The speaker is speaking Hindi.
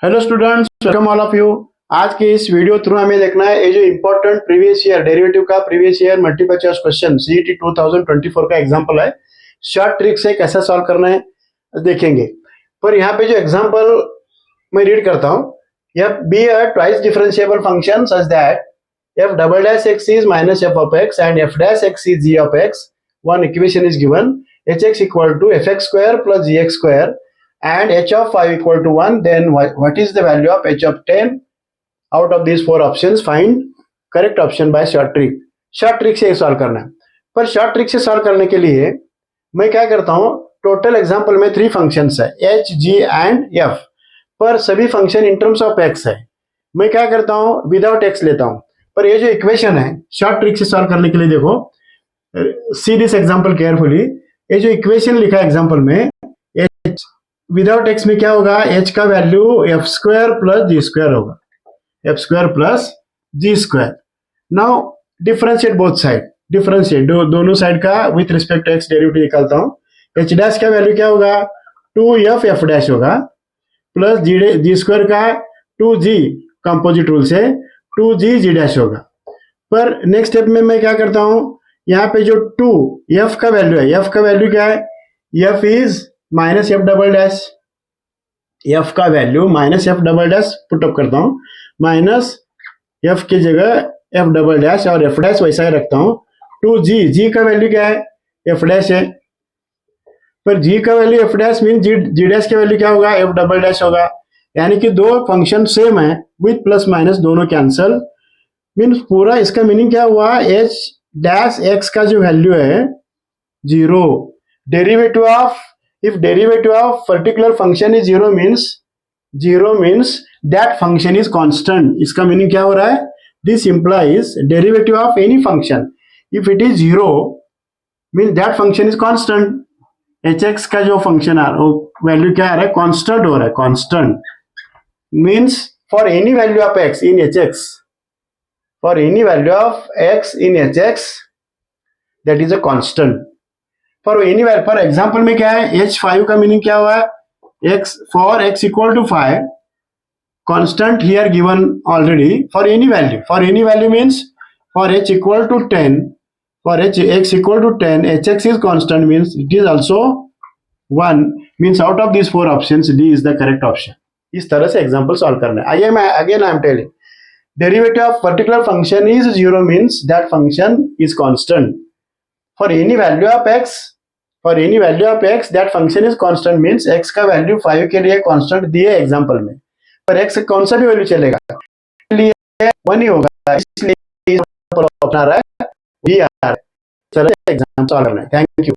Hello students, welcome all of you. आज के इस वीडियो थ्रू हमें देखना है ये जो इम्पोर्टेंट प्रीवियस ईयर डेरिवेटिव का previous year multiple choice question CET 2024 का एग्जांपल है। शॉर्ट ट्रिक से कैसे सॉल्व करना है देखेंगे। पर यहाँ पे जो एग्जांपल मैं रीड करता हूँ, यह be a twice differentiable function such that f double dash x is minus f of x and f dash x is g of x. One equation is given, hx equal to fx square plus gx square and h of 5 equal to 1. Then what is the value of h of 10? Out of these four options, find correct option by short trick. Short trick से सॉल्व करना है। पर शॉर्ट ट्रिक से सॉल्व करने के लिए मैं क्या करता हूँ, टोटल एग्जांपल में 3 फंक्शंस है h, g एंड f, पर सभी function in terms of x है। मैं क्या करता हूँ, विदाउट x लेता हूँ। पर ये जो इक्वेशन है शॉर्ट ट्रिक से सॉल्व करने के लिए, देखो सी दिस एग्जांपल केयरफुली। ये जो इक्वेशन लिखा है एग्जांपल में, h विदाउट x में क्या होगा, h का value f square plus g square होगा, f square plus g square. Now differentiate both side, differentiate दोनों साइड का with respect to x derivative निकालता हूँ। h डैश का वैल्यू क्या होगा, 2f f डैश होगा, प्लस जी स्क्वायर का 2g कंपोजिट रूल से 2g जी डैश होगा। पर नेक्स्ट स्टेप में मैं क्या करता हूं, यहाँ पे जो 2 f का वैल्यू है, f का वैल्यू क्या है, f is minus F double dash, f का value minus F double dash put up करता हूं, माइनस f की जगह f डबल डैश और f डैश वैसा ही रखता हूं। 2g, g का वैल्यू क्या है, f डैश है, पर g का वैल्यू f डैश मीन जी डैश का वैल्यू क्या होगा, f डबल डैश होगा। यानी कि दो फंक्शन सेम है, विथ प्लस माइनस दोनों कैंसल, मीन्स पूरा इसका मीनिंग क्या हुआ, h डैश x का जो वैल्यू है 0। Derivative of, if derivative of particular function is 0 means that function is constant. इसका मीनिंग क्या हो रहा है, this implies derivative of any function if it is 0 mean that function is constant. hx का जो फंक्शन आ रहा है वैल्यू क्या आ रहा है, कांस्टेंट हो रहा है, constant means for any value of x in hx, for any value of x in hx, that is a constant. for any value, for example में क्या है, h5 का मीनिंग क्या हुआ है, x for x equal to 5, constant here given already, for any value means for h equal to 10, for x equal to 10, hx is constant means it is also 1, means out of these 4 options D is the correct option. इस तरह से एग्जांपल सॉल्व करना है। आइए मैं again I am telling, derivative of particular function is 0 means that function is constant. For any value of x that function is constant means x का वैल्यू 5 के लिए कांस्टेंट दिए एग्जांपल में, पर x कौन सा भी वैल्यू चलेगा, इसलिए 1 ही होगा, इसलिए अपना रहा है, भी आ रहा है। चलो एग्जांपल सॉल्व करना है। Thank you.